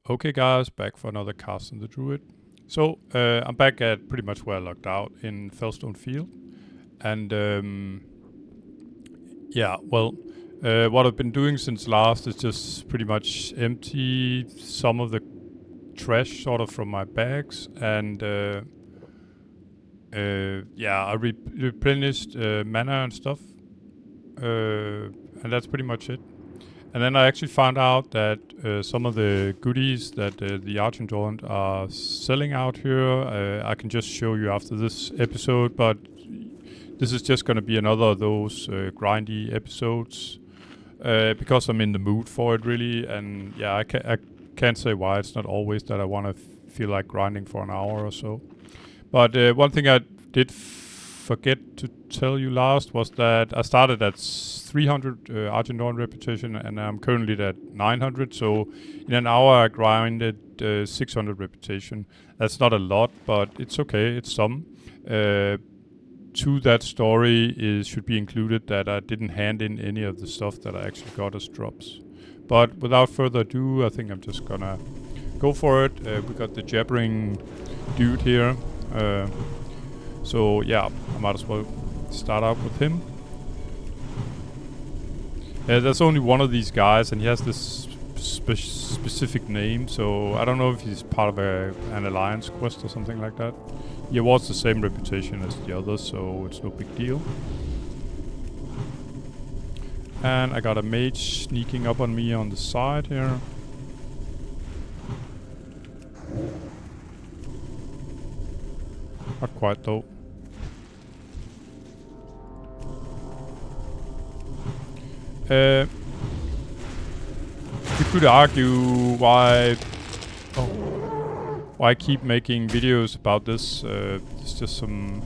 Okay guys, back for another cast on the druid. So I'm back at pretty much where I logged out in Felstone Field. And what I've been doing since last is just pretty much empty some of the trash sort of from my bags. And I replenished mana and stuff. And that's pretty much it. And then I actually found out that some of the goodies that the Argent Dawn are selling out here, I can just show you after this episode, but this is just going to be another of those grindy episodes because I'm in the mood for it really, and yeah, I can't say why. It's not always that I want to feel like grinding for an hour or so. But one thing I did forget to tell you last was that I started at 300 Argent Dawn reputation and I'm currently at 900, so in an hour I grinded 600 reputation. That's not a lot, but it's okay, it's some. To that story should be included that I didn't hand in any of the stuff that I actually got as drops. But without further ado, I think I'm just gonna go for it. We got the jabbering dude here. So yeah, I might as well start out with him. There's only one of these guys and he has this specific name, so I don't know if he's part of an alliance quest or something like that. He awards the same reputation as the others, so it's no big deal. And I got a mage sneaking up on me on the side here. Not quite though. You could argue why I keep making videos about this. It's just some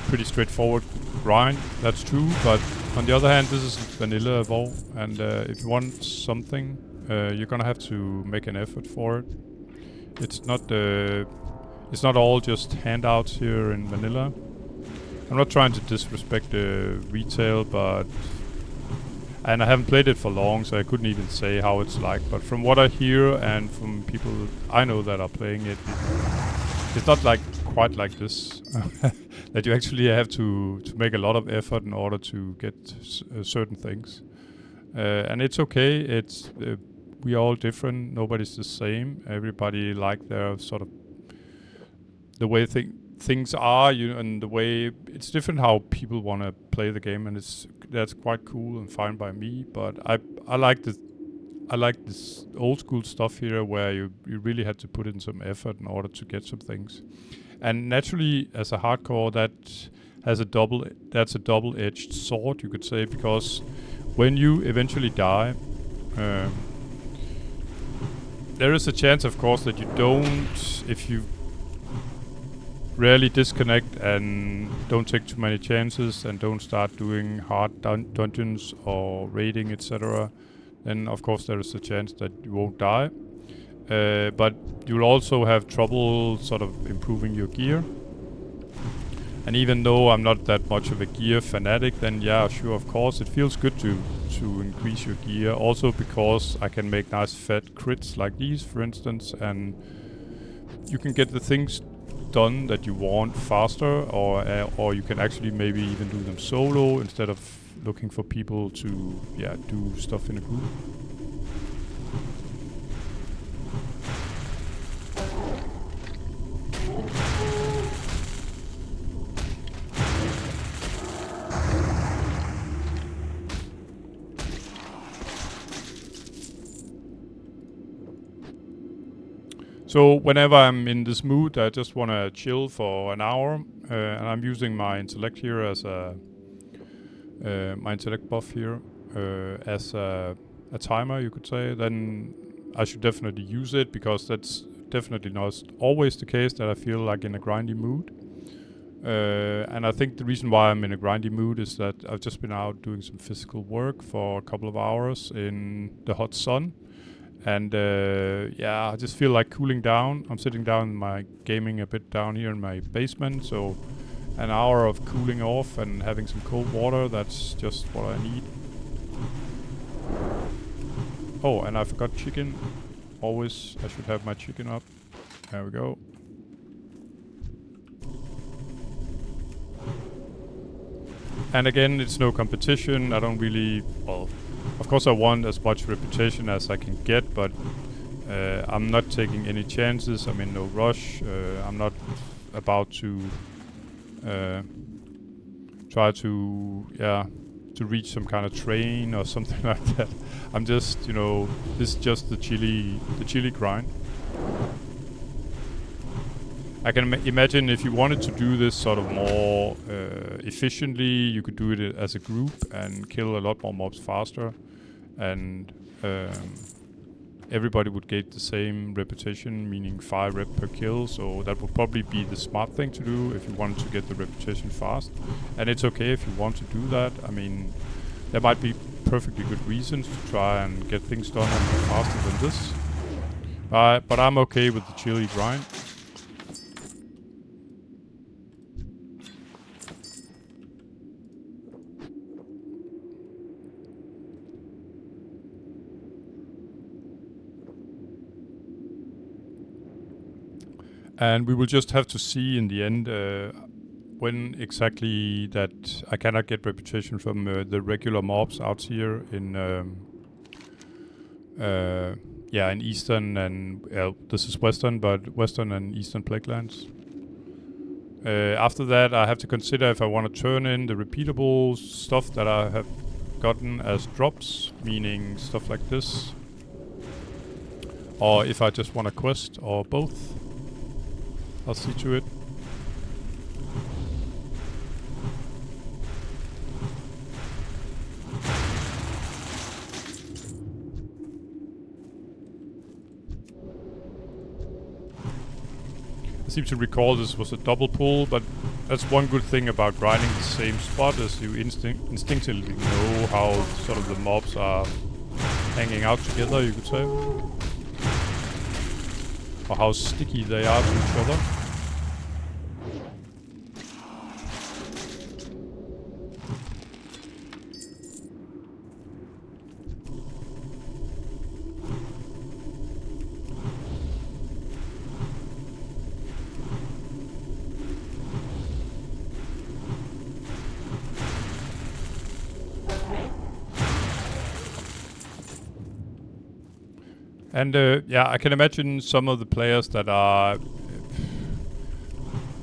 pretty straightforward grind, that's true, but on the other hand this is vanilla evolve, and if you want something you're gonna have to make an effort for it. It's not all just handouts here in vanilla. I'm not trying to disrespect the retail, and I haven't played it for long, so I couldn't even say how it's like. But from what I hear and from people I know that are playing it, it's not like quite like this. That you actually have to make a lot of effort in order to get certain things. And it's okay. It's we are all different. Nobody's the same. Everybody like their sort of the way things are, and the way it's different how people want to play the game, and that's quite cool and fine by me. But I like this old school stuff here where you really had to put in some effort in order to get some things. And naturally, as a hardcore, that's a double-edged sword, you could say, because when you eventually die, there is a chance, of course, that you don't, if you rarely disconnect and don't take too many chances and don't start doing hard dungeons or raiding, etc., then of course there is a chance that you won't die. But you'll also have trouble sort of improving your gear. And even though I'm not that much of a gear fanatic, then yeah, sure, of course, it feels good to increase your gear. Also because I can make nice fat crits like these, for instance, and you can get the things done that you want faster, or you can actually maybe even do them solo instead of looking for people to do stuff in a group. So whenever I'm in this mood, I just want to chill for an hour, and I'm using my intellect here as my intellect buff here as a timer, you could say. Then I should definitely use it, because that's definitely not always the case that I feel like in a grindy mood. And I think the reason why I'm in a grindy mood is that I've just been out doing some physical work for a couple of hours in the hot sun. And I just feel like cooling down. I'm sitting down in my gaming a bit down here in my basement, so an hour of cooling off and having some cold water, that's just what I need. Oh, and I forgot chicken. Always, I should have my chicken up. There we go. And again, it's no competition. I don't really... Well, of course I want as much reputation as I can get, but I'm not taking any chances. I'm in no rush. I'm not about to try to reach some kind of train or something like that. I'm just, you know, this is just the chili grind. I can imagine if you wanted to do this sort of more efficiently, you could do it as a group and kill a lot more mobs faster, and everybody would get the same reputation, meaning 5 rep per kill. So that would probably be the smart thing to do if you wanted to get the reputation fast. And it's okay if you want to do that. I mean, there might be perfectly good reasons to try and get things done faster than this. But I'm okay with the chili grind. And we will just have to see in the end when exactly that I cannot get reputation from the regular mobs out here in in Eastern and this is Western, but Western and Eastern Plaguelands. After that, I have to consider if I want to turn in the repeatable stuff that I have gotten as drops, meaning stuff like this, or if I just want a quest, or both. I'll see to it. I seem to recall this was a double pull, but that's one good thing about grinding the same spot, is you instinctively know how sort of the mobs are hanging out together, you could say. Or how sticky they are to each other. And I can imagine some of the players that are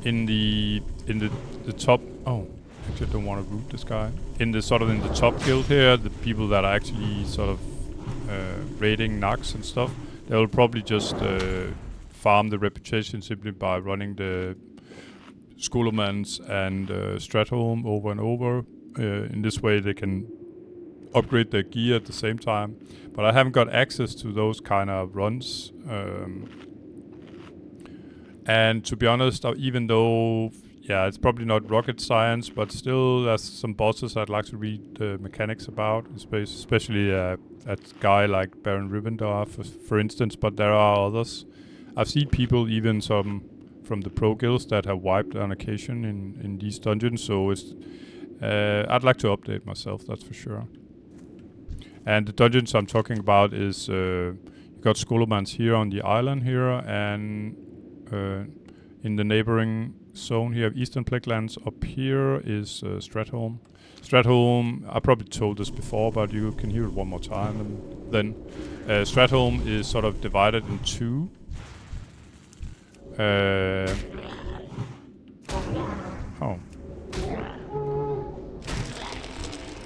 in the top. Oh, actually, I don't want to root this guy. In the top guild here, the people that are actually sort of raiding Nax and stuff, they will probably just farm the reputation simply by running the Schoolmans and Stratholm over and over. In this way, they can upgrade their gear at the same time. But I haven't got access to those kind of runs. And to be honest, even though, it's probably not rocket science, but still there's some bosses I'd like to read the mechanics about, especially a guy like Baron Rivendar, for instance, but there are others. I've seen people, even some from the pro guilds, that have wiped on occasion in these dungeons, so it's I'd like to update myself, that's for sure. And the dungeons I'm talking about is you got Schoolmans here on the island here, and in the neighboring zone here of Eastern Plaguelands up here is Stratholm. Stratholm, I probably told this before, but you can hear it one more time. And then Stratholm is sort of divided in two.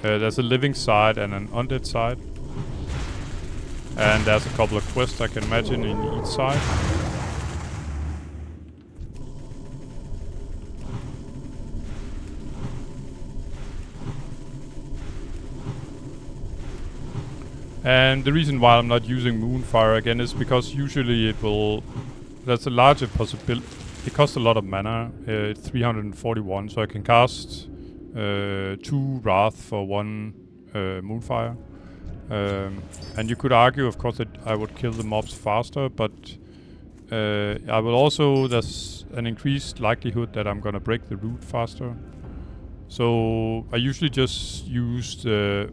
There's a living side and an undead side. And there's a couple of quests I can imagine in each side. And the reason why I'm not using Moonfire again is because usually there's a larger possibility. It costs a lot of mana, it's 341, so I can cast 2 Wrath for 1 Moonfire. And you could argue, of course, that I would kill the mobs faster, but I will also, there's an increased likelihood that I'm gonna break the root faster. So I usually just use the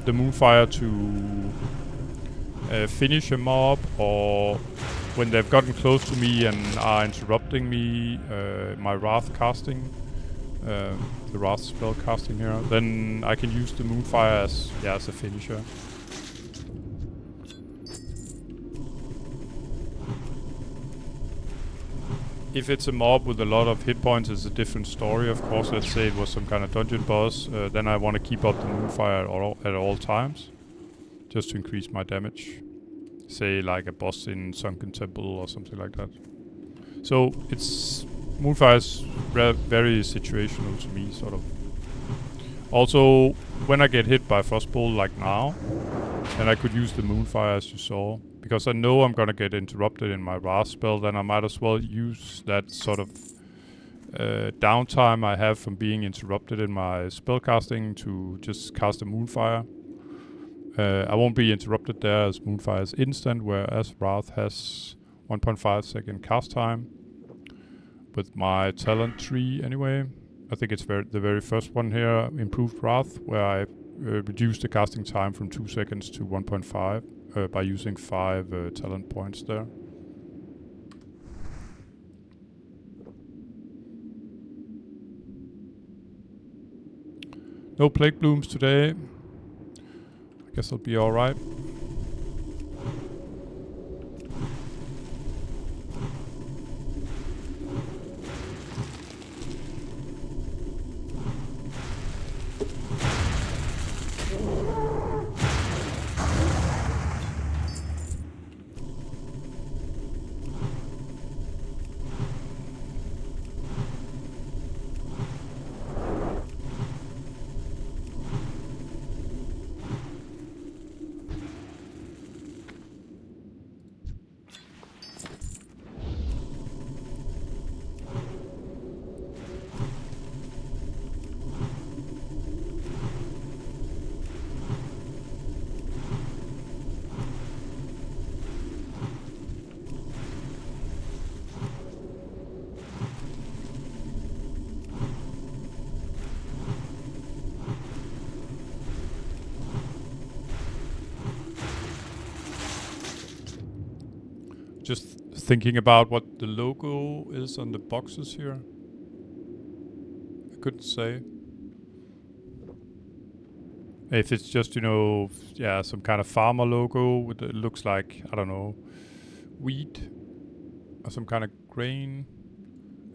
the Moonfire to finish a mob, or when they've gotten close to me and are interrupting me, my Wrath casting, the Wrath spell casting here, then I can use the Moonfire as a finisher. If it's a mob with a lot of hit points, it's a different story, of course. Let's say it was some kind of dungeon boss, then I want to keep up the Moonfire at all times, just to increase my damage. Say like a boss in Sunken Temple or something like that. So it's Moonfire is very situational to me, sort of. Also, when I get hit by Frostbolt like now, then I could use the Moonfire as you saw. Because I know I'm gonna get interrupted in my Wrath spell, then I might as well use that sort of downtime I have from being interrupted in my spellcasting to just cast a Moonfire. I won't be interrupted there as Moonfire is instant, whereas Wrath has 1.5 second cast time. With my talent tree anyway. I think it's the very first one here, Improved Wrath, where I reduced the casting time from 2 seconds to 1.5 by using 5 talent points there. No Plague Blooms today. I guess I'll be alright. Just thinking about what the logo is on the boxes here. I couldn't say. If it's just, you know, yeah, some kind of farmer logo with it looks like, I don't know, wheat or some kind of grain.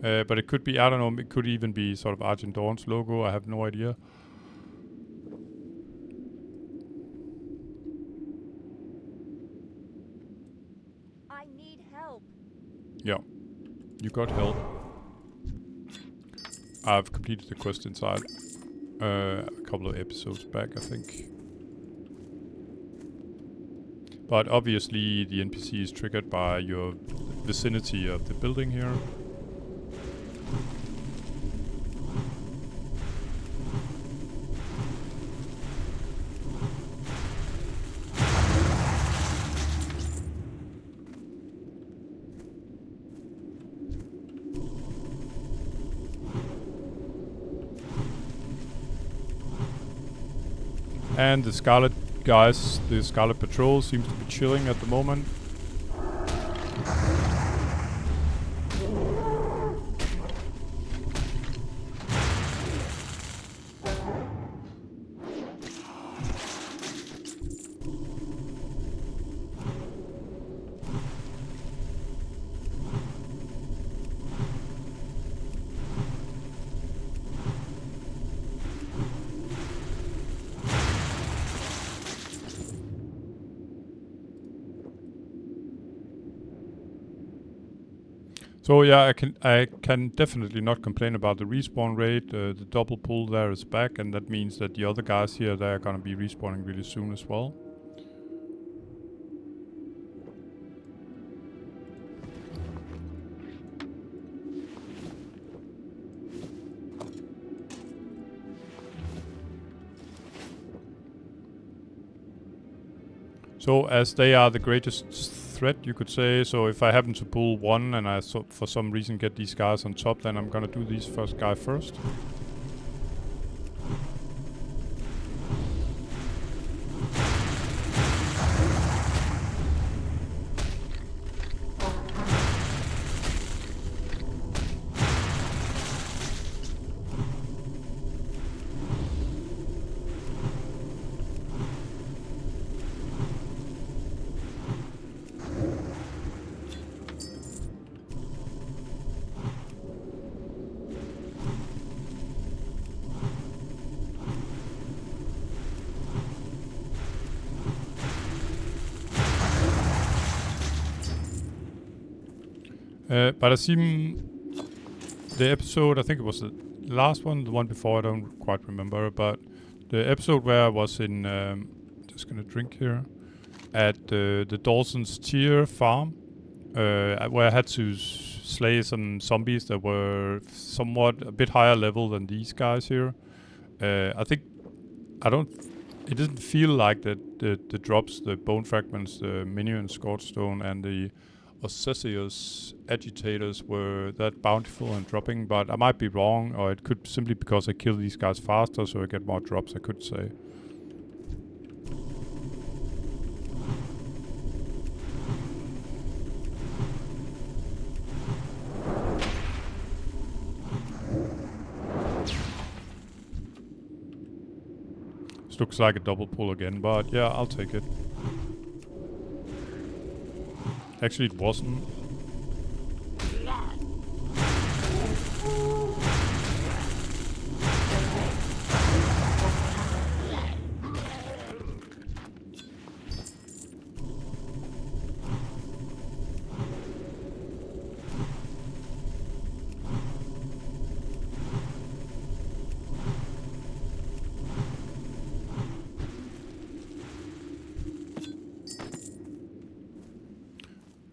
But it could be, I don't know, it could even be sort of Argent Dawn's logo. I have no idea. Yeah, you got help. I've completed the quest inside a couple of episodes back, I think. But obviously the NPC is triggered by your vicinity of the building here. And the Scarlet guys, the Scarlet Patrol seems to be chilling at the moment. So yeah, I can definitely not complain about the respawn rate. The double pull there is back, and that means that the other guys here, they're gonna be respawning really soon as well. So as they are the greatest threat, you could say. So if I happen to pull one and I for some reason get these guys on top, then I'm gonna do these first guy first. But I seem the episode, I think it was the last one, the one before, I don't quite remember, but the episode where I was in, just gonna drink here, at the Dawson's Tier farm, where I had to slay some zombies that were somewhat a bit higher level than these guys here. I think it doesn't feel like that the drops, the bone fragments, the minion Scorchstone, and the Osseous agitators were that bountiful and dropping, but I might be wrong, or it could simply because I kill these guys faster, so I get more drops, I could say. This looks like a double pull again, but yeah, I'll take it. Actually, it wasn't.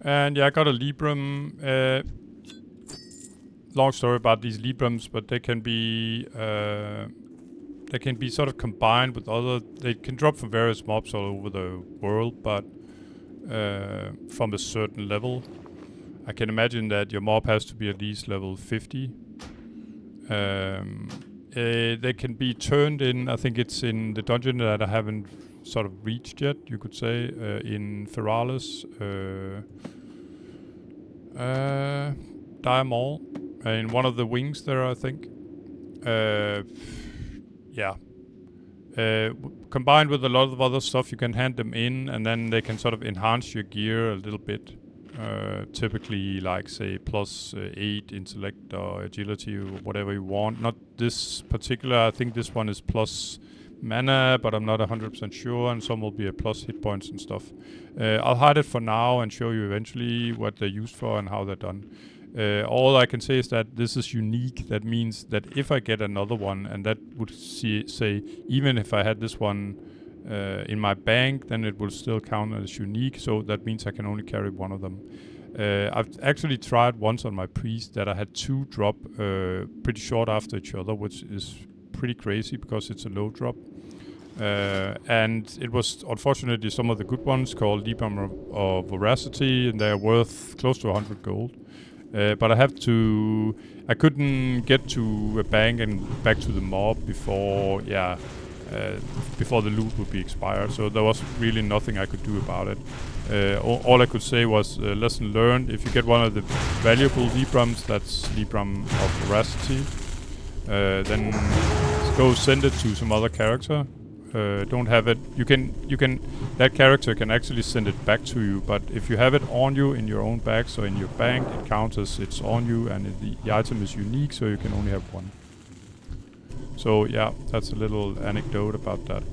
And yeah, I got a Libram. Long story about these Librams, but they can be sort of combined with other. They can drop from various mobs all over the world, but from a certain level. I can imagine that your mob has to be at least level 50. They can be turned in. I think it's in the dungeon that I haven't sort of reached yet, you could say, in Feralis. Diamol. In one of the wings there, I think. Yeah. Combined with a lot of other stuff, you can hand them in, and then they can sort of enhance your gear a little bit. Typically, like, say, plus 8 intellect or agility or whatever you want. Not this particular, I think this one is plus mana, but I'm not 100% sure, and some will be a plus hit points and stuff. I'll hide it for now and show you eventually what they're used for and how they're done. All I can say is that this is unique. That means that if I get another one, and that would say even if I had this one in my bank, then it will still count as unique. So that means I can only carry one of them. I've actually tried once on my priest that I had 2 drop pretty short after each other, which is pretty crazy because it's a low drop. And it was unfortunately some of the good ones called Libram of Voracity, and they're worth close to 100 gold. But I couldn't get to a bank and back to the mob before the loot would be expired. So there was really nothing I could do about it. All I could say was lesson learned. If you get one of the valuable Librams, that's Libram of Voracity, then go send it to some other character. Don't have it. You can. That character can actually send it back to you. But if you have it on you in your own bag, so in your bank, it counts as it's on you, and the item is unique, so you can only have one. So yeah, that's a little anecdote about that.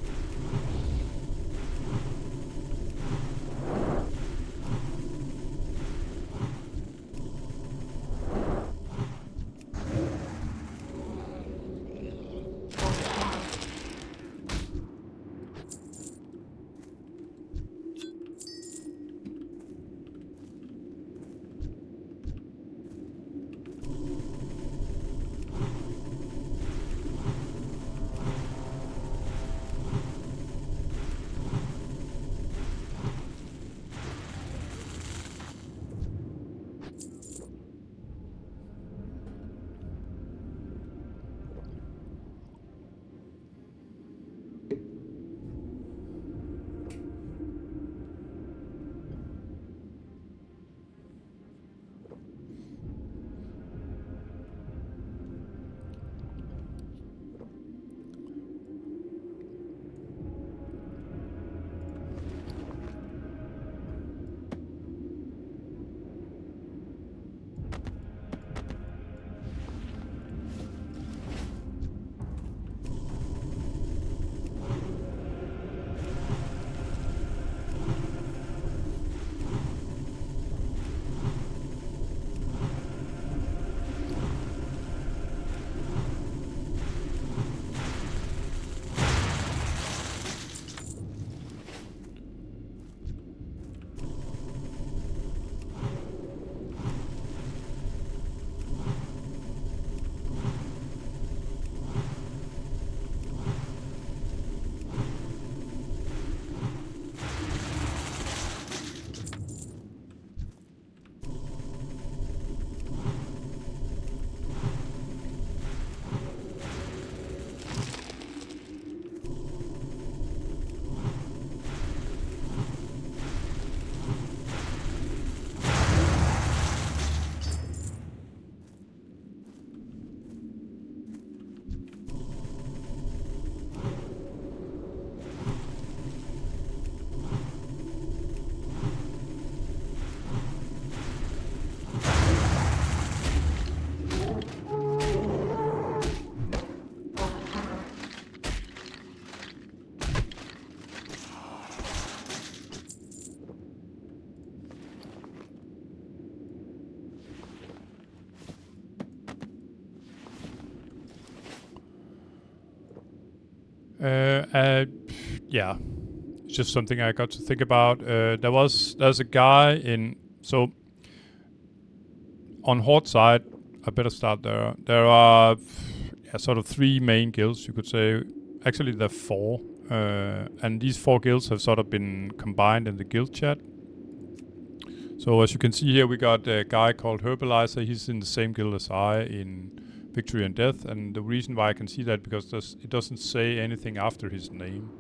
Yeah, it's just something I got to think about. There's a guy in on Horde side. I better start there. There are sort of three main guilds, you could say. Actually, there are four, and these four guilds have sort of been combined in the guild chat. So as you can see here, we got a guy called Herbalizer. He's in the same guild as I in Victory and Death, and the reason why I can see that because it doesn't say anything after his name.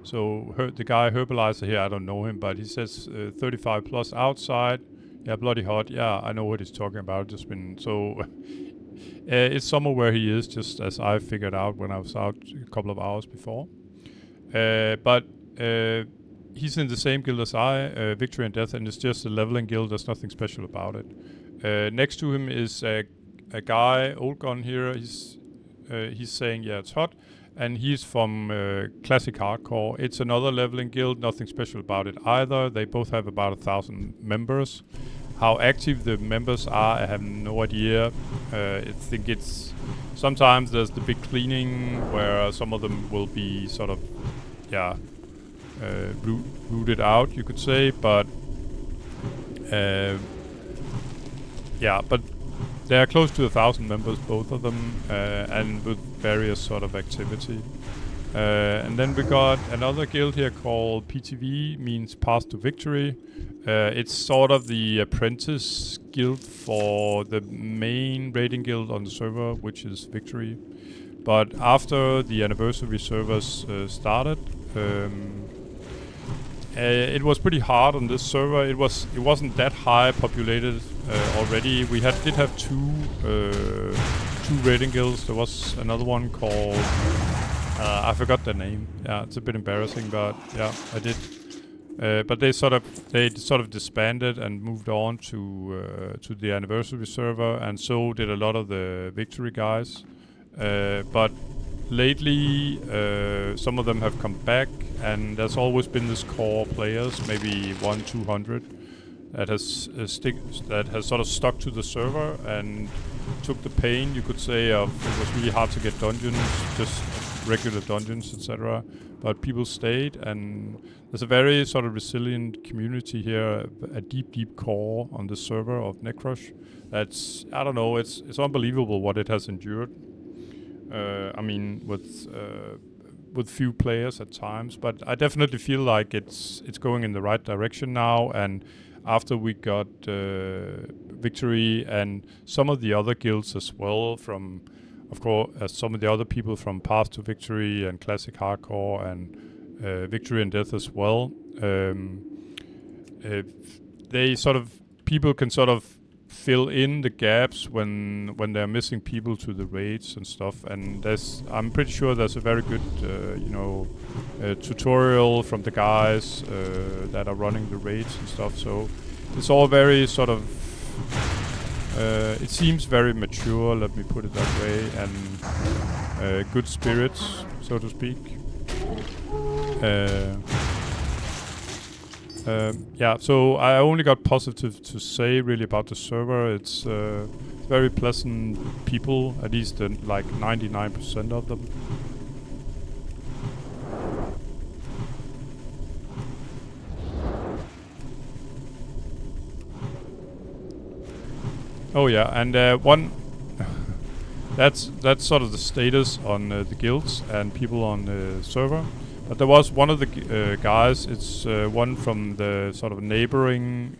So the guy Herbalizer here, I don't know him, but he says 35 plus outside. Yeah, bloody hot. Yeah, I know what he's talking about. Just been so. It's somewhere where he is, just as I figured out when I was out a couple of hours before. But he's in the same guild as I, Victory and Death, and it's just a leveling guild. There's nothing special about it. Next to him is a guy, Old Gun here. He's saying, yeah, it's hot. And he's from Classic Hardcore. It's another leveling guild, nothing special about it either. They both have about 1,000 members. How active the members are, I have no idea. I think it's... Sometimes there's the big cleaning where some of them will be sort of, rooted out, you could say. But, but they are close to 1,000 members, both of them, and with various sort of activity. And then we got another guild here called PTV, means Path to Victory. It's sort of the apprentice guild for the main raiding guild on the server, which is Victory. But after the anniversary servers started, it was pretty hard on this server. It wasn't that high populated already. We did have two raiding guilds. There was another one called I forgot the name. Yeah, it's a bit embarrassing, but yeah, I did. But they sort of disbanded and moved on to the anniversary server, and so did a lot of the Victory guys. But lately, some of them have come back, and there's always been this core players, maybe 100-200, that has sort of stuck to the server and took the pain, you could say, of it was really hard to get dungeons, just regular dungeons, etc. But people stayed, and there's a very sort of resilient community here, a deep core on the server of Necrush. That's, I don't know, it's unbelievable what it has endured. I mean, with few players at times, but I definitely feel like it's going in the right direction now. And after we got Victory and some of the other guilds as well, from, of course, some of the other people from Path to Victory and Classic Hardcore and Victory and Death as well, they sort of, people can sort of fill in the gaps when they're missing people to the raids and stuff. And I'm pretty sure there's a very good tutorial from the guys that are running the raids and stuff. So it's all very sort of it seems very mature, let me put it that way, and good spirits, so to speak. So I only got positive to say really about the server. It's very pleasant people, at least like 99% of them. Oh yeah, and one that's sort of the status on the guilds and people on the server. But there was one of the guys, it's one from the sort of neighboring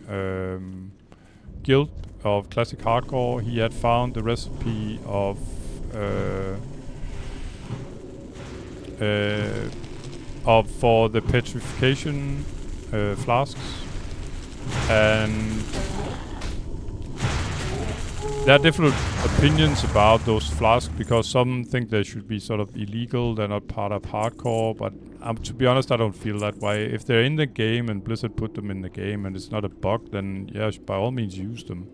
guild of Classic Hardcore. He had found the recipe of for the petrification flasks, and there are different opinions about those flasks, because some think they should be sort of illegal, they're not part of hardcore, but to be honest, I don't feel that way. If they're in the game and Blizzard put them in the game and it's not a bug, then yeah, by all means use them.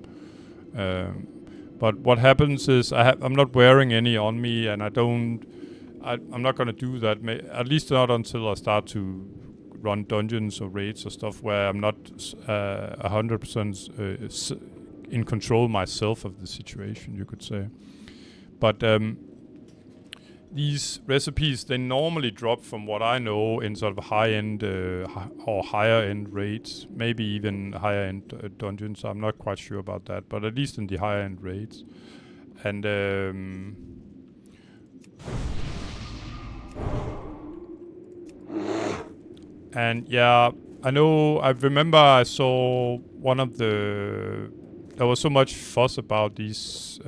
But what happens is I'm not wearing any on me, and I'm not going to do that, at least not until I start to run dungeons or raids or stuff where I'm not 100% in control myself of the situation, you could say. But these recipes, they normally drop from what I know in sort of high-end or higher-end raids, maybe even higher-end dungeons. I'm not quite sure about that, but at least in the higher-end raids. And yeah, I know. I remember I saw one of the. There was so much fuss about these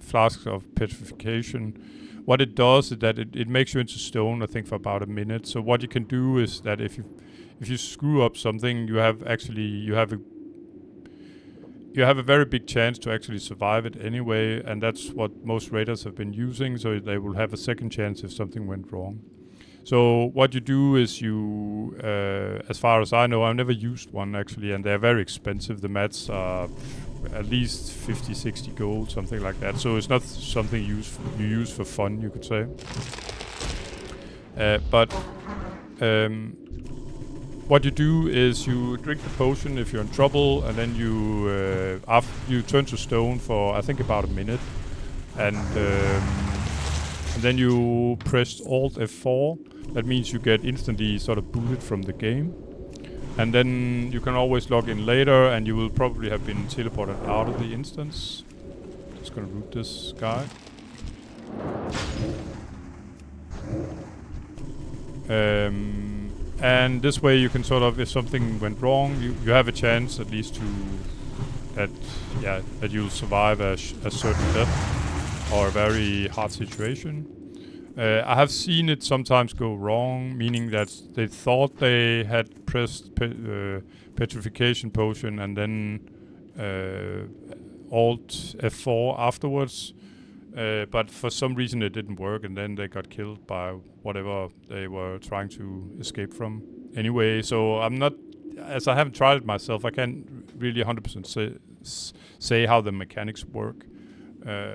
flasks of petrification. What it does is that it makes you into stone, I think, for about a minute. So what you can do is that if you screw up something, you have a very big chance to actually survive it anyway, and that's what most raiders have been using. So they will have a second chance if something went wrong. So what you do is you, as far as I know, I've never used one actually, and they're very expensive. The mats are at least 50, 60 gold, something like that. So it's not something you use for fun, you could say. But what you do is you drink the potion if you're in trouble, and then you turn to stone for I think about a minute, and then you press Alt F4. That means you get instantly sort of booted from the game. And then you can always log in later, and you will probably have been teleported out of the instance. Just gonna root this guy. And this way you can sort of, if something went wrong, you have a chance at least that you'll survive a certain death or a very hard situation. I have seen it sometimes go wrong, meaning that they thought they had pressed petrification potion and then Alt F4 afterwards, but for some reason it didn't work, and then they got killed by whatever they were trying to escape from. Anyway, so I'm not, as I haven't tried it myself, I can't really 100% say how the mechanics work.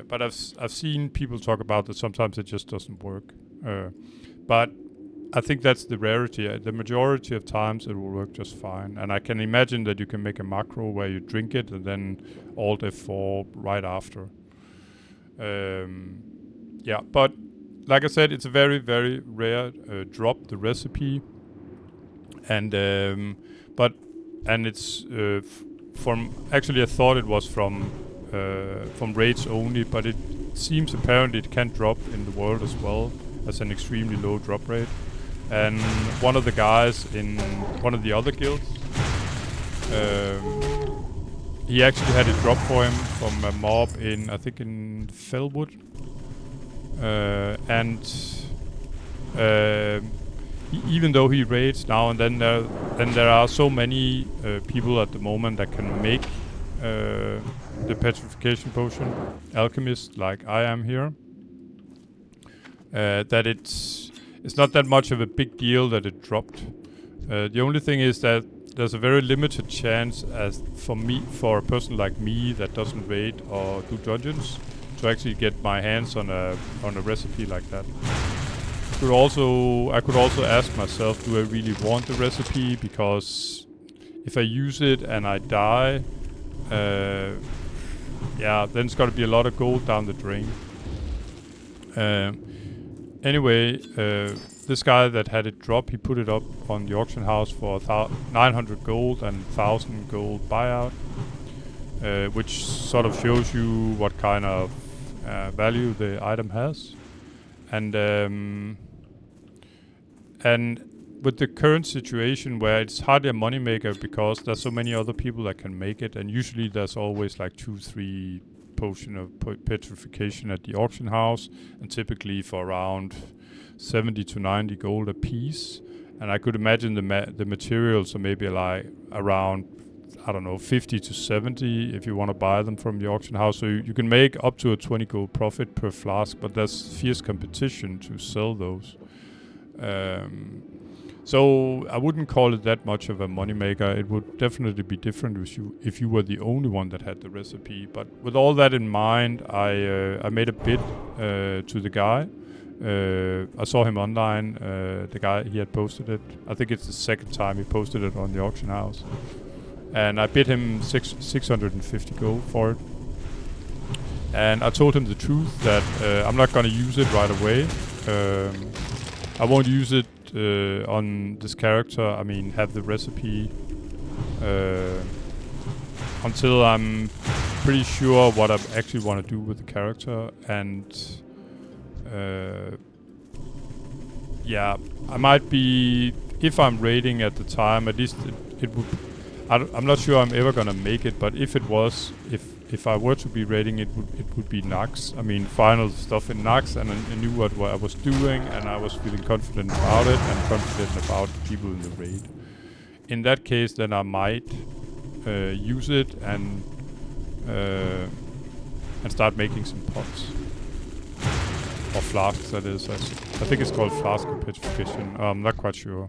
But I've seen people talk about that sometimes it just doesn't work. But I think that's the rarity. The majority of times it will work just fine. And I can imagine that you can make a macro where you drink it and then Alt F4 right after. Yeah, but like I said, it's a very, very rare drop, the recipe. And it's from, actually I thought it was from raids only, but it seems apparently it can drop in the world as well as an extremely low drop rate. And one of the guys in one of the other guilds, he actually had it drop for him from a mob in, I think in Felwood. Even though he raids now and then, there are so many people at the moment that can make the petrification potion, alchemist like I am here, that it's not that much of a big deal that it dropped. The only thing is that there's a very limited chance, as for a person like me that doesn't raid or do dungeons, to actually get my hands on a recipe like that. I could also ask myself, do I really want the recipe? Because if I use it and I die, then it's got to be a lot of gold down the drain. Anyway, this guy that had it drop, he put it up on the auction house for 900 gold and 1,000 gold buyout, which sort of shows you what kind of value the item has. And with the current situation where it's hardly a moneymaker because there's so many other people that can make it, and usually there's always like 2-3 potion of petrification at the auction house, and typically for around 70 to 90 gold a piece. And I could imagine the materials are maybe like around, I don't know, 50 to 70 if you want to buy them from the auction house. So you can make up to a 20 gold profit per flask, but there's fierce competition to sell those. So I wouldn't call it that much of a moneymaker. It would definitely be different if you were the only one that had the recipe. But with all that in mind, I made a bid to the guy. I saw him online. The guy, he had posted it. I think it's the second time he posted it on the auction house. And I bid him 650 gold for it. And I told him the truth that I'm not going to use it right away. I won't use it on this character. I mean, have the recipe until I'm pretty sure what I actually want to do with the character. And yeah, I might be, if I'm raiding at the time, at least it would. I'm not sure I'm ever gonna make it, but if it was, if I were to be raiding, it would be Nax. I mean, final stuff in Nax, and I knew what I was doing, and I was feeling confident about it, and confident about the people in the raid. In that case, then I might use it and start making some pots. Or flasks, that is. I think it's called flask of petrification. I'm not quite sure.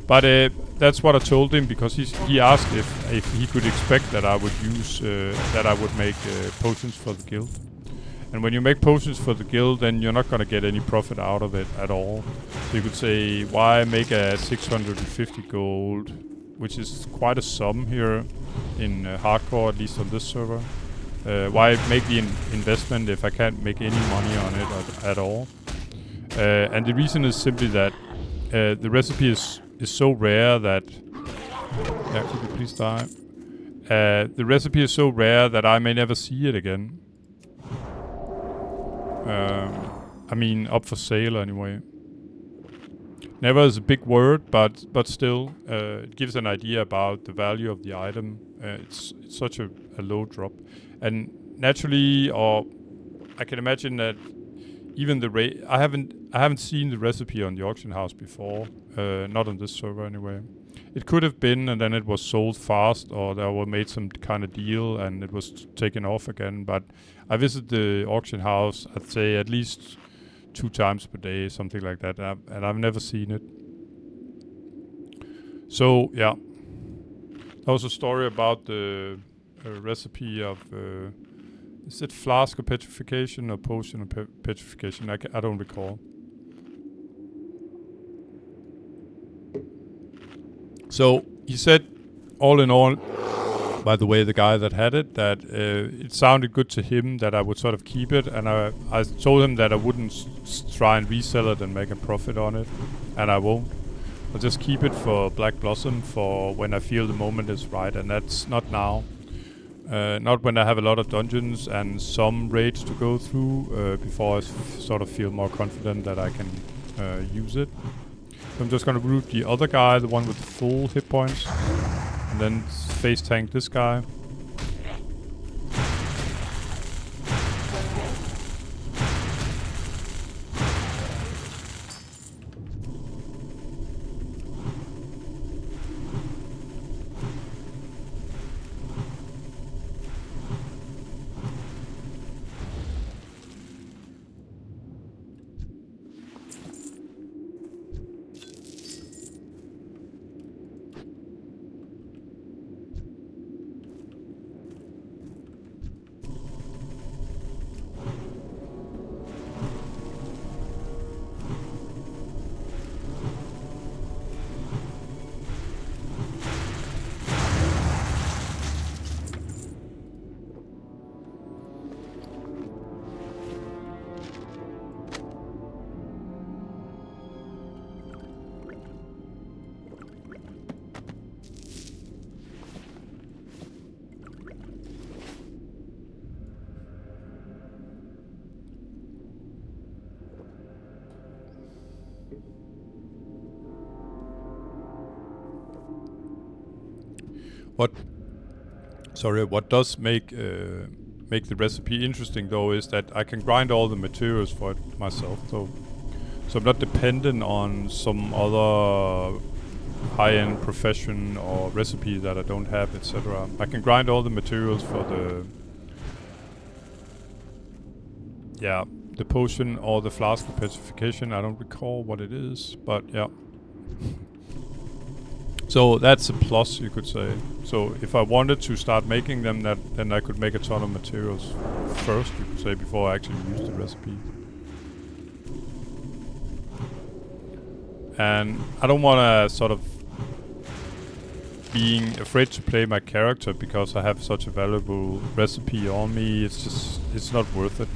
But that's what I told him, because he asked if he could expect that I would use that I would make potions for the guild. And when you make potions for the guild, then you're not gonna get any profit out of it at all. So you could say, why make a 650 gold, which is quite a sum here in hardcore, at least on this server. Why make the investment if I can't make any money on it at all? And the reason is simply that the recipe is so rare that... Yeah, could you please die? The recipe is so rare that I may never see it again. I mean, up for sale anyway. Never is a big word, but still, it gives an idea about the value of the item. It's such a low drop. And naturally, or I can imagine that even the I haven't seen the recipe on the auction house before, not on this server anyway. It could have been, and then it was sold fast, or they were made some kind of deal and it was taken off again. But I visit the auction house, I'd say at least 2 times per day, something like that, and I've never seen it. So yeah, that was a story about the recipe of is it flask of petrification or potion of petrification? I don't recall. So he said, all in all, by the way, the guy that had it, that it sounded good to him that I would sort of keep it, and I told him that I wouldn't try and resell it and make a profit on it, and I won't. I'll just keep it for Black Blossom for when I feel the moment is right, and that's not now. Not when I have a lot of dungeons and some raids to go through before I sort of feel more confident that I can use it. So I'm just gonna root the other guy, the one with full hit points, and then face tank this guy. What does make the recipe interesting though is that I can grind all the materials for it myself, so I'm not dependent on some other high-end profession or recipe that I don't have, etc. I can grind all the materials for the potion or the flask of petrification. I don't recall what it is, but yeah. So that's a plus, you could say. So if I wanted to start making them, then I could make a ton of materials first, you could say, before I actually use the recipe. And I don't want to sort of being afraid to play my character because I have such a valuable recipe on me. It's not worth it.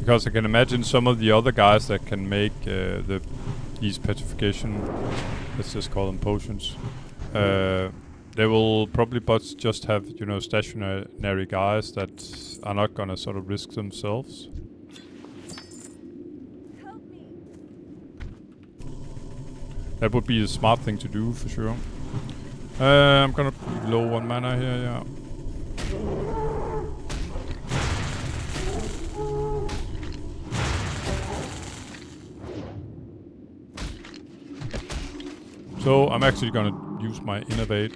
Because I can imagine some of the other guys that can make these petrification, let's just call them potions, they will probably just have, you know, stationary guys that are not gonna sort of risk themselves. That would be a smart thing to do for sure. I'm gonna be low on mana here, yeah. So I'm actually gonna use my innovate.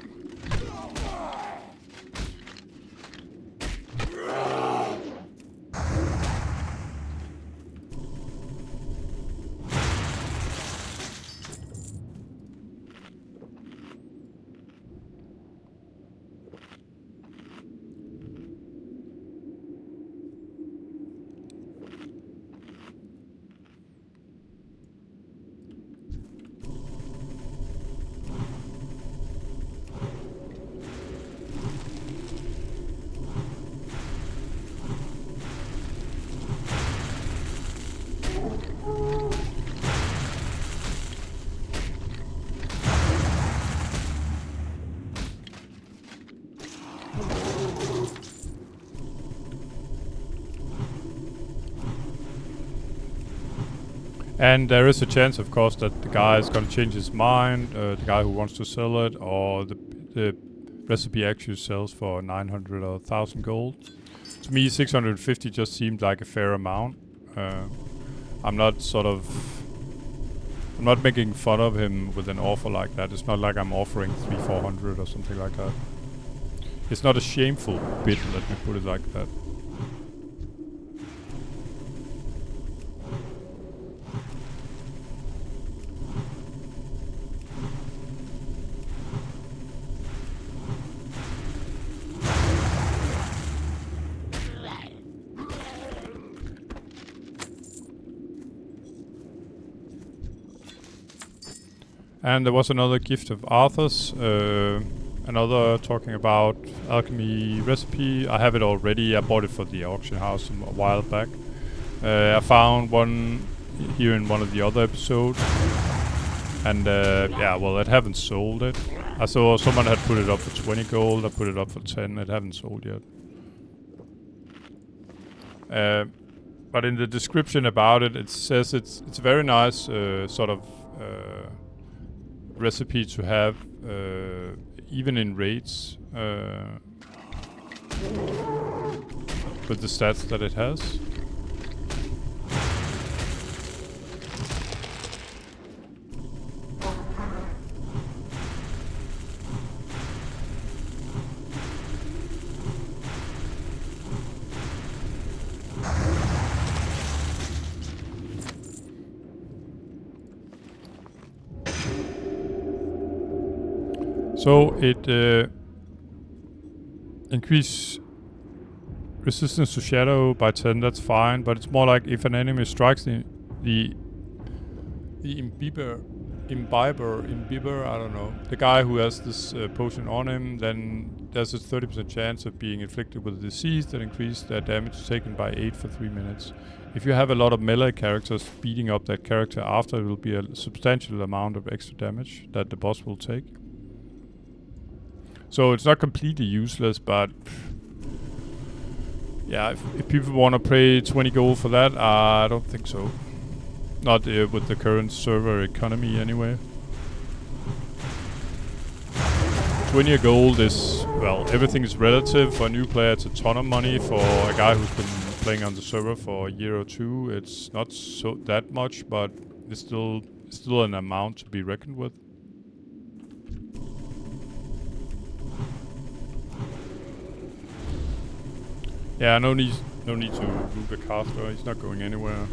And there is a chance, of course, that the guy is going to change his mind, the guy who wants to sell it, or the recipe actually sells for 900 or 1,000 gold. To me, 650 just seemed like a fair amount. I'm not making fun of him with an offer like that. It's not like I'm offering 300-400 or something like that. It's not a shameful bid, let me put it like that. And there was another gift of Arthur's, another talking about alchemy recipe. I have it already. I bought it for the auction house a while back. I found one here in one of the other episodes. And yeah, well, I haven't sold it. I saw someone had put it up for 20 gold. I put it up for 10. It haven't sold yet. But in the description about it, it says it's a very nice sort of recipe to have, even in raids, with the stats that it has. So it increase resistance to shadow by 10, that's fine, but it's more like if an enemy strikes the imbiber, I don't know, the guy who has this potion on him, then there's a 30% chance of being inflicted with a disease that increases their damage taken by 8 for 3 minutes. If you have a lot of melee characters beating up that character after, it will be a substantial amount of extra damage that the boss will take. So it's not completely useless, but yeah, if people want to pay 20 gold for that, I don't think so. Not with the current server economy anyway. 20 gold is, well, everything is relative. For a new player, it's a ton of money. For a guy who's been playing on the server for a year or two, it's not so that much, but it's still an amount to be reckoned with. Yeah, no need to move the caster. He's not going anywhere.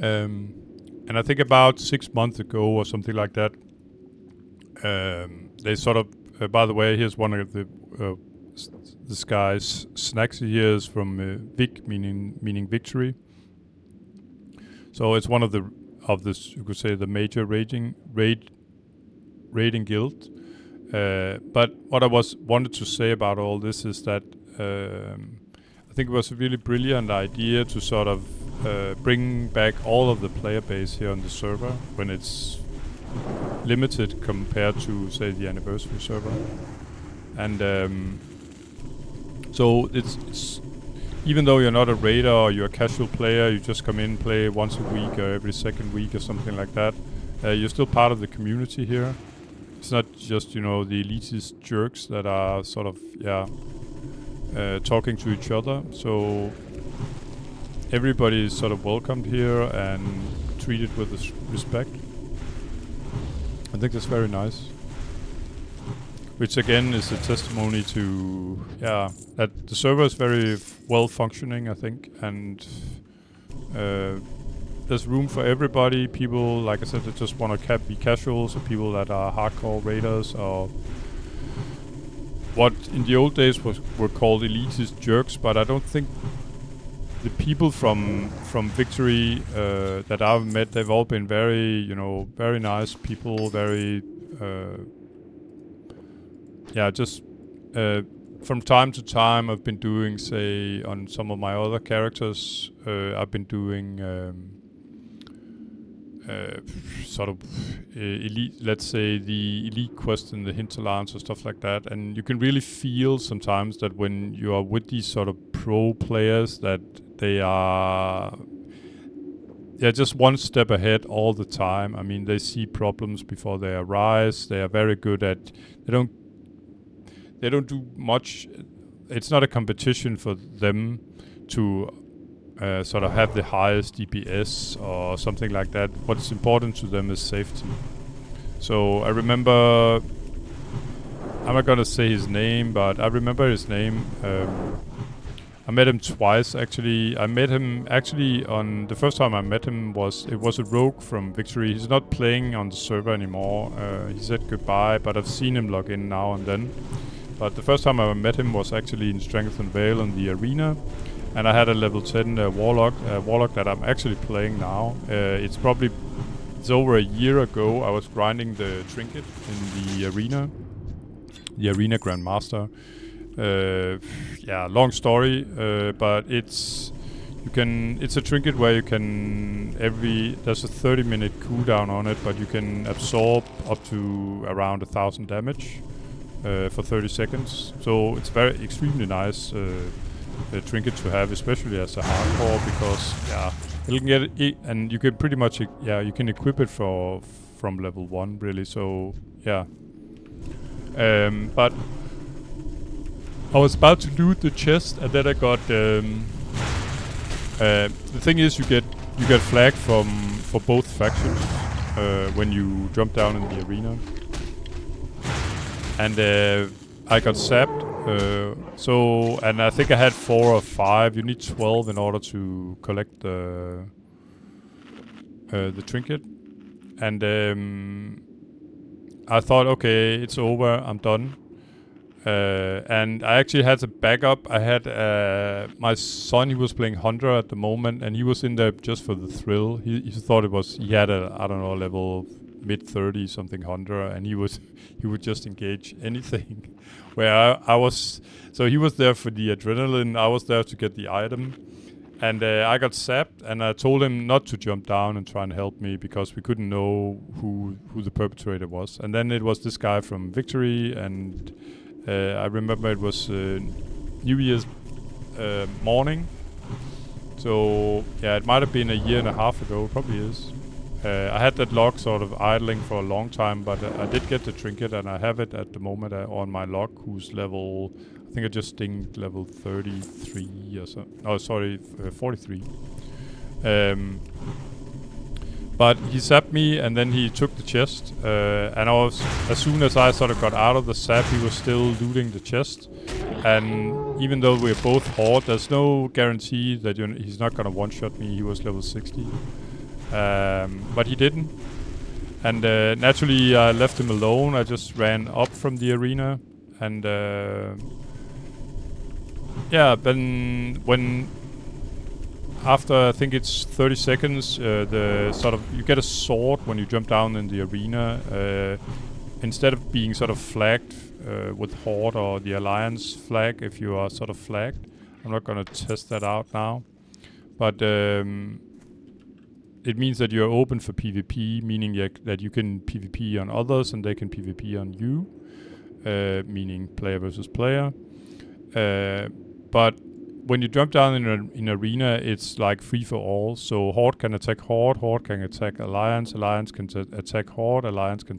And I think about 6 months ago or something like that, they sort of. By the way, here's one of this guy's snacks. Here is from Vic, meaning victory. So it's one of this, you could say, the major raiding guild. But what I wanted to say about all this is that I think it was a really brilliant idea to sort of bring back all of the player base here on the server when it's limited compared to, say, the anniversary server. And so it's even though you're not a raider or you're a casual player, you just come in, play once a week or every second week or something like that, you're still part of the community here. It's not just, the elitist jerks that are sort of, talking to each other. So everybody is sort of welcomed here and treated with respect. I think that's very nice. Which again is a testimony to, that the server is very well functioning, I think, and there's room for everybody. People, like I said, that just want to be casuals, or people that are hardcore raiders, or what in the old days were called elitist jerks. But I don't think the people from Victory that I've met, they've all been very, very nice people, very. Just from time to time I've been doing, say, on some of my other characters, I've been doing sort of elite, let's say the elite quest in the hinterlands or stuff like that. And you can really feel sometimes that when you are with these sort of pro players that they're just one step ahead all the time. I mean, they see problems before they arise. They are very good at, they don't do much. It's not a competition for them to sort of have the highest DPS or something like that. What's important to them is safety. So I remember, I'm not gonna say his name, but I remember his name. I met him twice actually. I met him actually on the first time I met him was a rogue from Victory. He's not playing on the server anymore. He said goodbye, but I've seen him log in now and then. But the first time I met him was actually in Strength and Vale in the arena, and I had a level 10 warlock that I'm actually playing now. It's over a year ago. I was grinding the trinket in the arena Grandmaster. Long story, but it's a trinket where you can there's a 30-minute cooldown on it, but you can absorb up to around 1,000 damage for 30 seconds. So it's extremely nice trinket to have, especially as a hardcore, because you can get it, and you can pretty much you can equip it from level 1 really. So but I was about to loot the chest, and then I got the thing is you get flagged for both factions when you jump down in the arena, and I got zapped. And I think I had 4 or 5. You need 12 in order to collect the trinket, and I thought, okay, it's over, I'm done. And I actually had a backup. I had my son, he was playing Hunter at the moment, and he was in there just for the thrill. He thought he had a, I don't know, level mid-30 something Hunter, and he would just engage anything. Where I was, so he was there for the adrenaline, I was there to get the item. And I got zapped, and I told him not to jump down and try and help me because we couldn't know who the perpetrator was. And then it was this guy from Victory, and I remember it was New Year's morning. So it might have been a year and a half ago, probably is. I had that log sort of idling for a long time, but I did get the trinket, and I have it at the moment on my log, who's level, I think I just dinged level 33 or so. Oh, sorry, 43. But he zapped me, and then he took the chest. And as soon as I sort of got out of the zap, he was still looting the chest. And even though we're both horde, there's no guarantee that he's not gonna one-shot me. He was level 60. but he didn't. And naturally, I left him alone. I just ran up from the arena, and yeah. Then when after I think it's 30 seconds, the sort of you get a sword when you jump down in the arena. Instead of being sort of flagged with Horde or the Alliance flag, if you are sort of flagged, I'm not gonna test that out now, but it means that you're open for PvP, meaning that you can PvP on others and they can PvP on you, meaning player versus player. But when you jump down in arena, it's like free for all. So Horde can attack Horde, Horde can attack Alliance, Alliance can attack Horde, Alliance can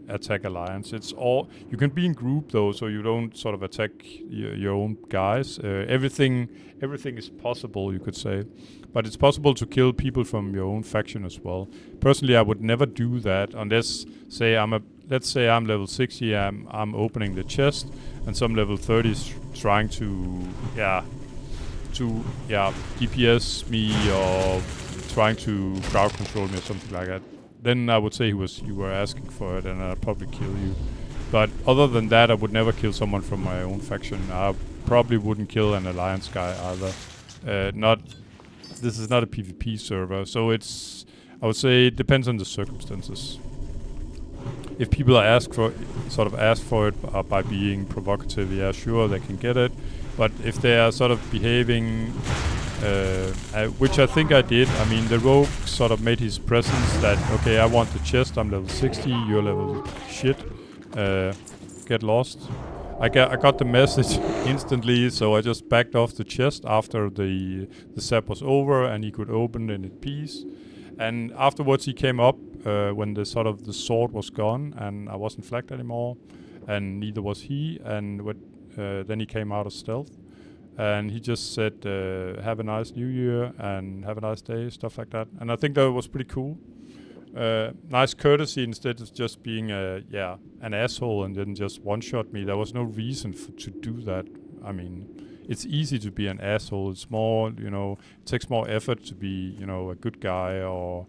attack Alliance. It's all you can be in group though, so you don't sort of attack your own guys. Everything is possible, you could say, but it's possible to kill people from your own faction as well. Personally, I would never do that unless, let's say I'm level 60, I'm opening the chest, and some level 30 is trying to DPS me or trying to crowd control me or something like that. Then I would say you were asking for it, and I'd probably kill you. But other than that, I would never kill someone from my own faction. I probably wouldn't kill an Alliance guy either. This is not a PvP server, so I would say it depends on the circumstances. If people ask for it by being provocative, yeah, sure, they can get it. But if they are sort of behaving, which I think I did, I mean, the rogue sort of made his presence that, okay, I want the chest, I'm level 60, you're level shit, get lost. I got the message instantly, so I just backed off the chest after the sap was over and he could open it in peace. And afterwards he came up when the sword was gone and I wasn't flagged anymore, and neither was he. And then he came out of stealth, and he just said, "Have a nice New Year and have a nice day," stuff like that. And I think that was pretty cool. Nice courtesy instead of just being an asshole and then just one-shot me. There was no reason to do that. I mean, it's easy to be an asshole. It's more, it takes more effort to be, a good guy or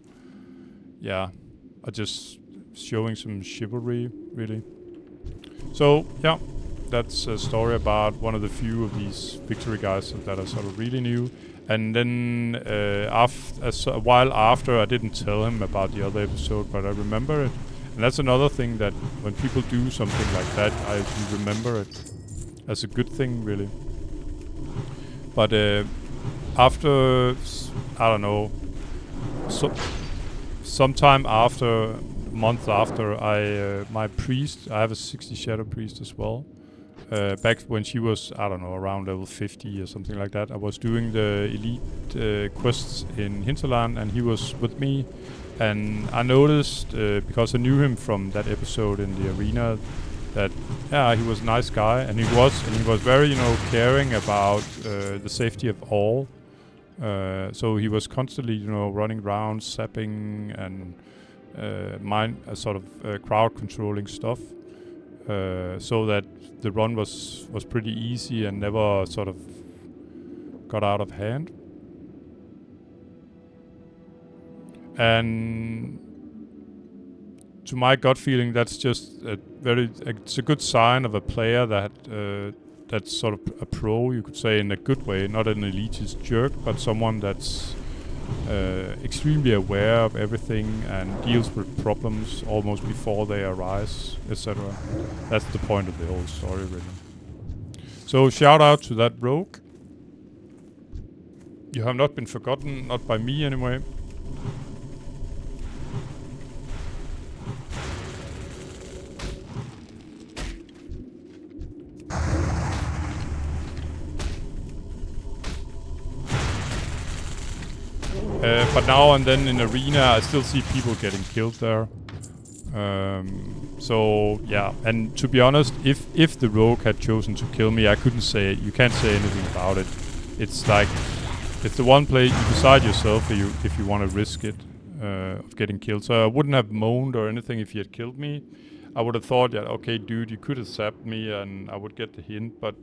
just showing some chivalry, really. So, yeah, that's a story about one of the few of these victory guys that I sort of really knew. And then a while after, I didn't tell him about the other episode, but I remember it. And that's another thing, that when people do something like that, I remember it as a good thing, really. But after, I don't know, sometime after, a month after, my priest, I have a 60 shadow priest as well. Back when she was, I don't know, around level 50 or something like that, I was doing the elite quests in Hinterland, and he was with me. And I noticed, because I knew him from that episode in the arena, that he was a nice guy, and he was very, caring about the safety of all. So he was constantly, running around, sapping and crowd controlling stuff, so that the run was pretty easy and never sort of got out of hand. And to my gut feeling, that's just it's a good sign of a player that's sort of a pro, you could say, in a good way, not an elitist jerk, but someone that's extremely aware of everything and deals with problems almost before they arise, etc. That's the point of the whole story, really. So shout out to that rogue. You have not been forgotten, not by me anyway. But now and then in arena, I still see people getting killed there. So yeah, and to be honest, if the rogue had chosen to kill me, I couldn't say it. You can't say anything about it. It's like, it's the one place you decide yourself if you want to risk it of getting killed. So I wouldn't have moaned or anything if he had killed me. I would have thought, yeah, okay, dude, you could have zapped me, and I would get the hint. But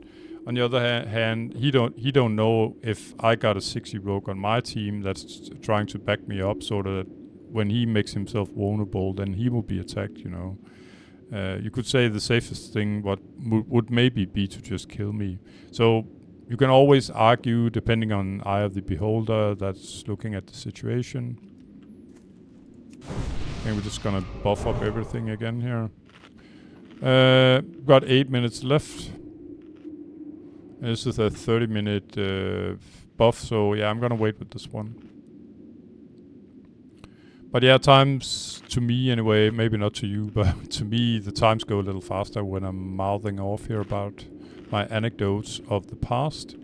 on the other hand, he don't know if I got a 60 rogue on my team that's trying to back me up, so that when he makes himself vulnerable, then he will be attacked, you know. You could say the safest thing would maybe be to just kill me. So you can always argue, depending on Eye of the Beholder that's looking at the situation. I think we're just gonna buff up everything again here. Got 8 minutes left. This is a 30-minute buff, so yeah, I'm gonna wait with this one. But yeah, times, to me anyway, maybe not to you, but to me, the times go a little faster when I'm mouthing off here about my anecdotes of the past.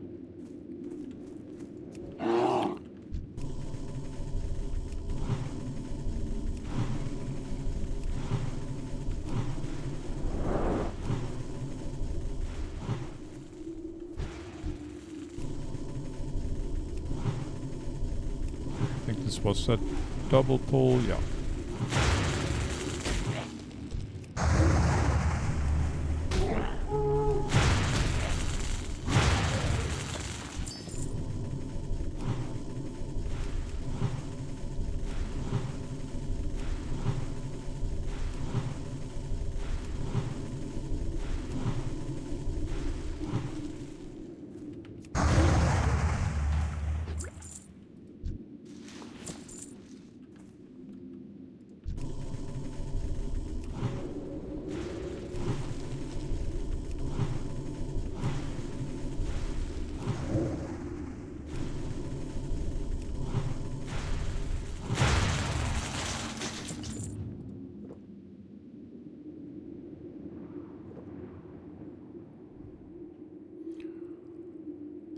I think this was a double pull, yeah.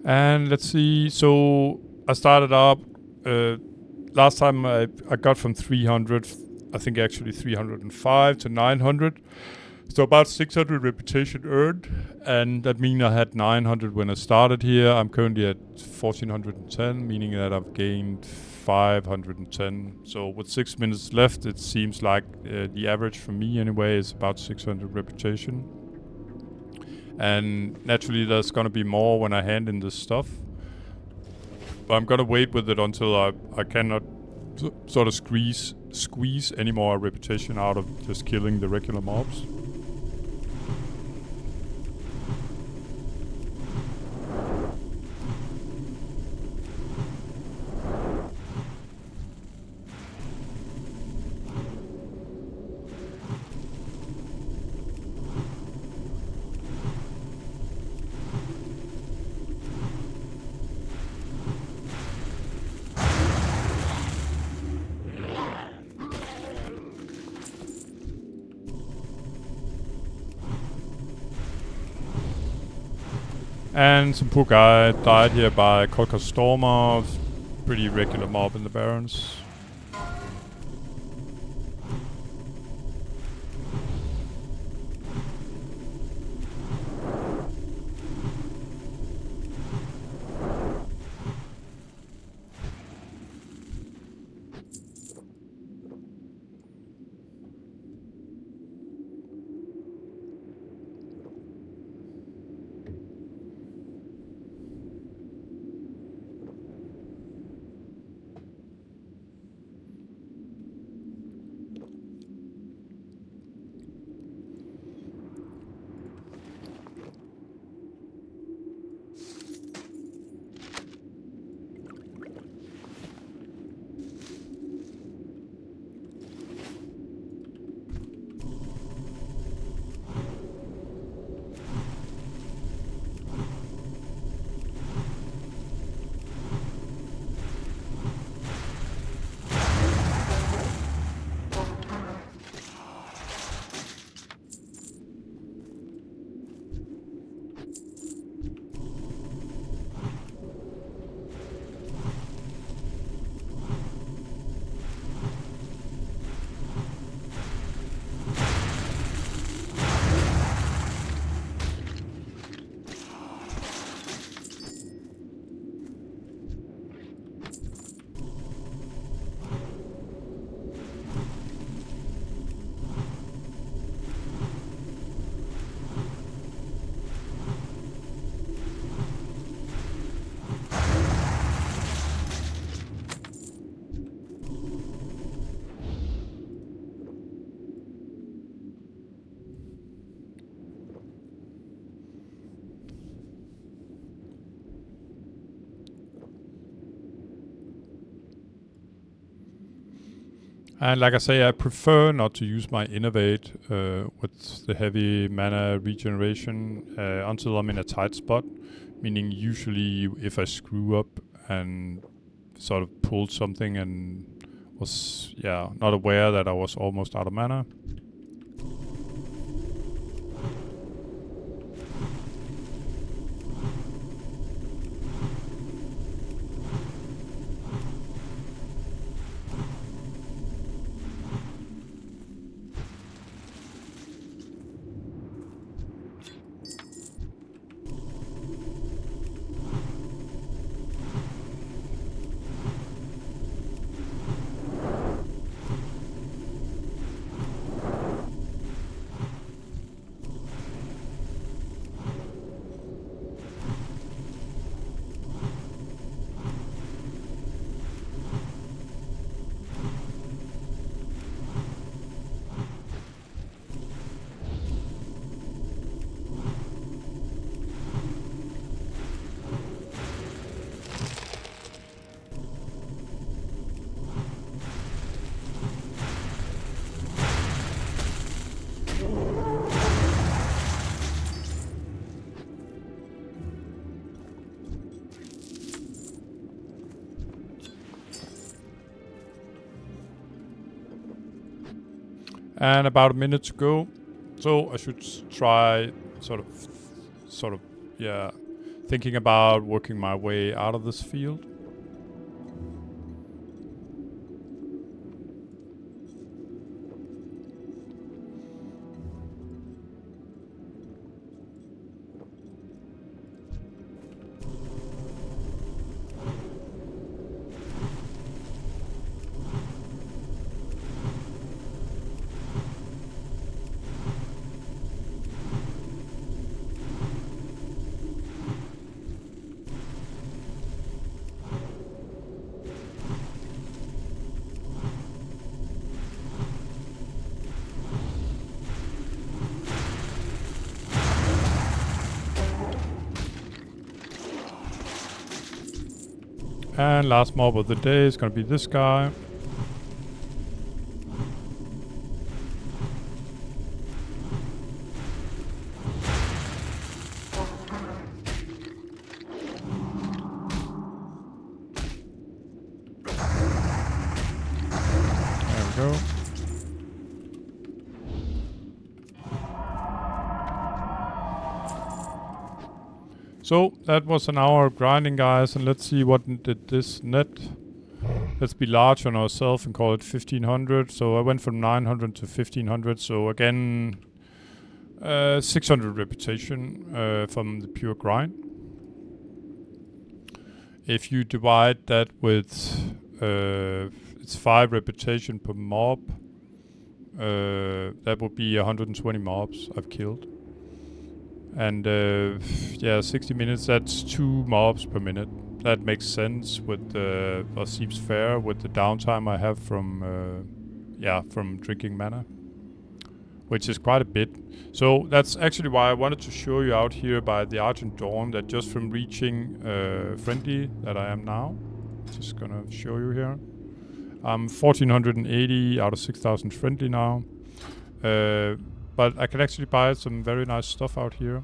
And let's see, so I started up, last time I got from 300, I think actually 305 to 900. So about 600 reputation earned, and that means I had 900 when I started here. I'm currently at 1410, meaning that I've gained 510. So with 6 minutes left, it seems like the average for me anyway is about 600 reputation. And naturally there's gonna be more when I hand in this stuff. But I'm gonna wait with it until I cannot sort of squeeze any more reputation out of just killing the regular mobs. And some poor guy died here by Kolka Stormer, pretty regular mob in the Barrens. And like I say, I prefer not to use my Innovate with the heavy mana regeneration until I'm in a tight spot. Meaning usually if I screw up and sort of pulled something and was not aware that I was almost out of mana. And about a minute to go. So I should try sort of, thinking about working my way out of this field. And last mob of the day is gonna be this guy. There we go. So that was an hour of grinding, guys, and let's see what did this net. Let's be large on ourselves and call it 1500. So I went from 900 to 1500. So again, 600 reputation from the pure grind. If you divide that with it's 5 reputation per mob, that would be 120 mobs I've killed. And 60 minutes, that's 2 mobs per minute. That makes sense with or seems fair with the downtime I have from drinking mana, which is quite a bit. So that's actually why I wanted to show you out here by the Argent Dawn that just from reaching friendly that I am now. Just gonna show you here. I'm 1480 out of 6000 friendly now. But I can actually buy some very nice stuff out here.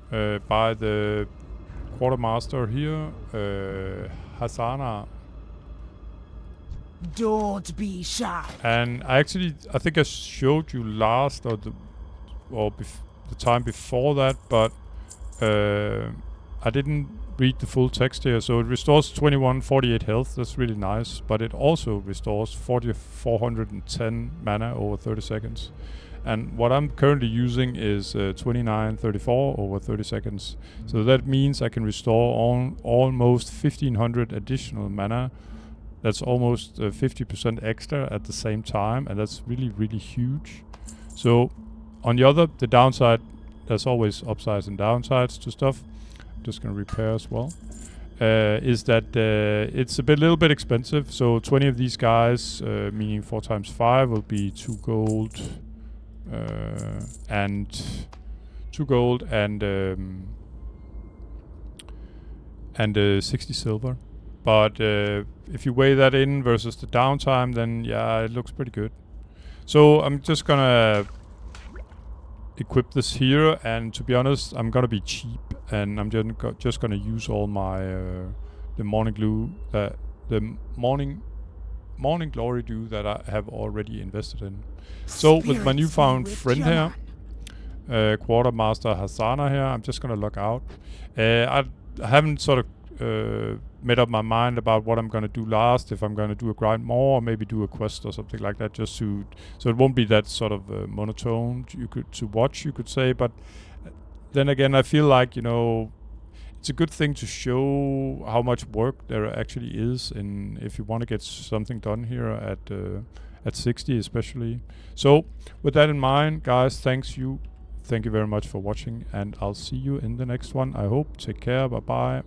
Buy the quartermaster here, Hasana. Don't be shy. And I think I showed you last the time before that, but I didn't read the full text here. So it restores 2148 health. That's really nice. But it also restores 410 mana over 30 seconds. And what I'm currently using is 2934 over 30 seconds. So that means I can restore almost 1500 additional mana. That's almost 50% extra at the same time. And that's really, really huge. So on the downside, there's always upsides and downsides to stuff. Just gonna repair as well. Is that it's a little bit expensive. So 20 of these guys, meaning 4 times 5, will be 2 gold and 60 silver. But if you weigh that in versus the downtime, then yeah, it looks pretty good. So I'm just gonna equip this here, and to be honest, I'm gonna be cheap, and I'm just gonna use all my the morning glue, the morning glory dew that I have already invested in. So with my newfound friend here, Quartermaster Hasana here, I'm just gonna log out. I haven't sort of made up my mind about what I'm gonna do last, if I'm gonna do a grind more or maybe do a quest or something like that, just to so it won't be that sort of monotone to watch, you could say. But then again, I feel like, you know, it's a good thing to show how much work there actually is in if you want to get something done here at 60 especially. So with that in mind, guys, thank you very much for watching, and I'll see you in the next one, I hope. Take care, bye bye.